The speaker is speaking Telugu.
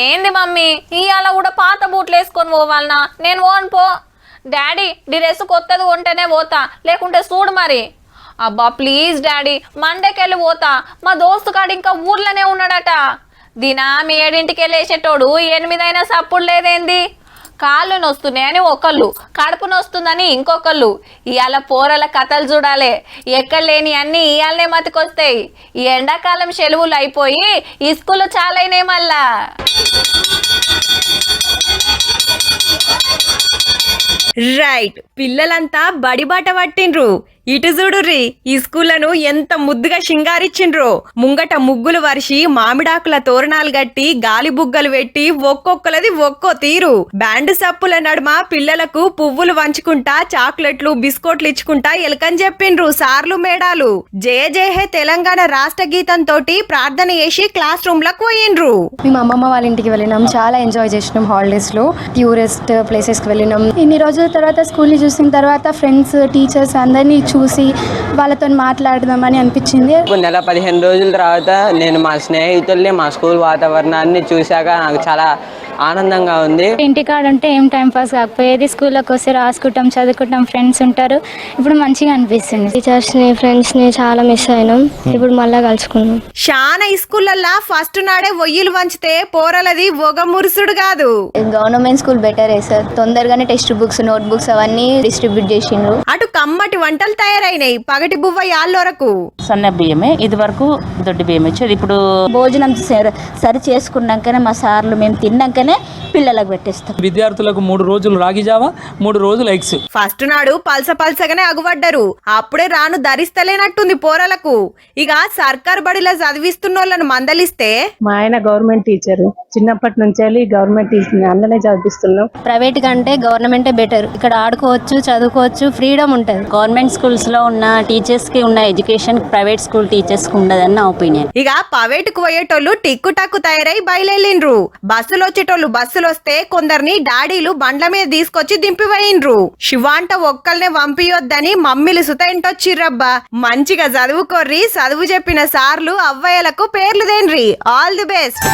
ఏంది మమ్మీ ఇవాళ కూడా పాత బూట్లు వేసుకొని పోవాలనా? నేను పోను పో. డాడీ డ్రెస్ కొత్తది కొంటేనే పోతా, లేకుంటే చూడు మరి. అబ్బా ప్లీజ్ డాడీ, మండేకెళ్ళి పోతా. మా దోస్తు కాడు ఇంకా ఊర్లోనే ఉన్నాడట. దినం 7ంటికి వెళ్ళేసేటోడు 8 అయినా సప్పుడు లేదేంది? కాళ్ళు నొస్తున్నాయని ఒకళ్ళు, కడుపు నొస్తుందని ఇంకొకళ్ళు. ఇవాళ పోరల కథలు చూడాలి. ఎక్కడ లేని అన్నీ ఇవాళనే మతికొస్తాయి. ఈ ఎండాకాలం సెలవులు అయిపోయి ఈ స్కూల్ చాలైనాయి మళ్ళా. రైట్, పిల్లలంతా బడిబాట పట్టిండ్రు. ఇటు చూడుర్రి, ఈ స్కూళ్లను ఎంత ముద్దుగా షింగారిచ్చిండ్రో. ముంగట ముగ్గులు వరిసి మామిడాకుల తోరణాలు గట్టి గాలి బుగ్గలు పెట్టి ఒక్కొక్కలది ఒక్కో తీరు. బ్యాండ్ సప్పుల నడుమ పిల్లలకు పువ్వులు వంచుకుంటా చాక్లెట్లు బిస్కెట్లు ఇచ్చుకుంటా ఎలకని చెప్పిండ్రు సార్లు మేడాలు. జయ జయ హే తెలంగాణ రాష్ట్ర గీతం తోటి ప్రార్థన చేసి క్లాస్ రూమ్ లకు పోయిండ్రు. మేము అమ్మమ్మ వాళ్ళ ఇంటికి వెళ్ళినాం, చాలా ఎంజాయ్ చేసినాం. హాలిడేస్ లో టూరిస్ట్ ప్లేసెస్ కి వెళ్ళినాం. ఇన్ని రోజుల తర్వాత స్కూల్ ని చూసిన తర్వాత ఫ్రెండ్స్ టీచర్స్ అందరినీ చూసి వాళ్ళతో మాట్లాడదామని అనిపించింది. నెల 15 రోజుల తర్వాత నేను మా స్నేహితుల్ని మా స్కూల్ వాతావరణాన్ని చూశాక నాకు చాలా ఆనందంగా ఉంది. ఇంటికాడ ఉంటే ఏం టైం పాస్ కాకపోయేది, స్కూల్లోకి వస్తే రాసుకుంటాం చదువుకుంటాం, ఫ్రెండ్స్ ఉంటారు. ఇప్పుడు మంచిగా అనిపిస్తుంది. టీచర్స్ ని ఫ్రెండ్స్ ని చాలా మిస్ అయినాం. ఇప్పుడు మళ్ళా కలుసుకున్నాం. చాలా ఈ స్కూళ్ళల్లా ఫస్ట్ నాడే ఒయ్యిలు వంచితే పోరలది ఒగ మురుసుడు కాదు. గవర్నమెంట్ స్కూల్ బెటరే సార్. తొందరగానే టెక్స్ట్ బుక్స్ నోట్ బుక్స్ అవన్నీ డిస్ట్రిబ్యూట్ చేసిండ్రు. అటు కమ్మటి వంటలు తయారైనాయి పగటి బువ్వ యాళ్ళొరకు. సన్న బియ్యమే ఇది వరకు దొడ్డి బియ్యం వచ్చేది. ఇప్పుడు భోజనం సరి చేసుకున్నాకనే మా సార్లు మేము తిన్నాకనే పిల్లలకు పెట్టేస్తాం. విద్యార్థులకు 3 రోజులు రాగి జావా, 3 రోజులు ఎగ్స్. ఫస్ట్ నాడు పల్సగానే అగుపడ్డారు. అప్పుడే రాను ధరిస్తలేనట్టుంది పోరలకు. ఇక సర్కార్ బడిలో చదివిస్తున్నోళ్ళను మందలిస్తే, మా ఆయన గవర్నమెంట్ టీచర్, చిన్నప్పటి నుంచి గవర్నమెంట్ టీచర్ అందులోనే చదివిస్తున్నాం. ప్రైవేట్ కంటే గవర్నమెంటే బెటర్. ఇక్కడ ఆడుకోవచ్చు, చదువుకోవచ్చు, ఫ్రీడమ్ ఉంటుంది. గవర్నమెంట్ స్కూల్స్ లో ఉన్న టీచర్స్ కి ఉన్న ఎడ్యుకేషన్ ప్రైవేట్ స్కూల్ టీచర్స్ కి ఉండదని నా ఒపీనియన్. ఇక ప్రైవేటుకు పోయేటోళ్ళు టిక్కు టక్కు తయారై బయలుదేరిండ్రు. బస్సులు వచ్చేటోళ్ళు బస్సులు వస్తే కొందరిని డాడీలు బండ్ల మీద తీసుకొచ్చి దింపిపోయిండ్రు. శివాంట ఒక్కల్నే పంపియొద్దని మమ్మీలు సుత ఎంటొచ్చిర్రబ్బా. మంచిగా చదువుకోర్రి, చదువు చెప్పిన సార్లు అవ్వయ్యలకు పేర్లు దేన్రి. All the best.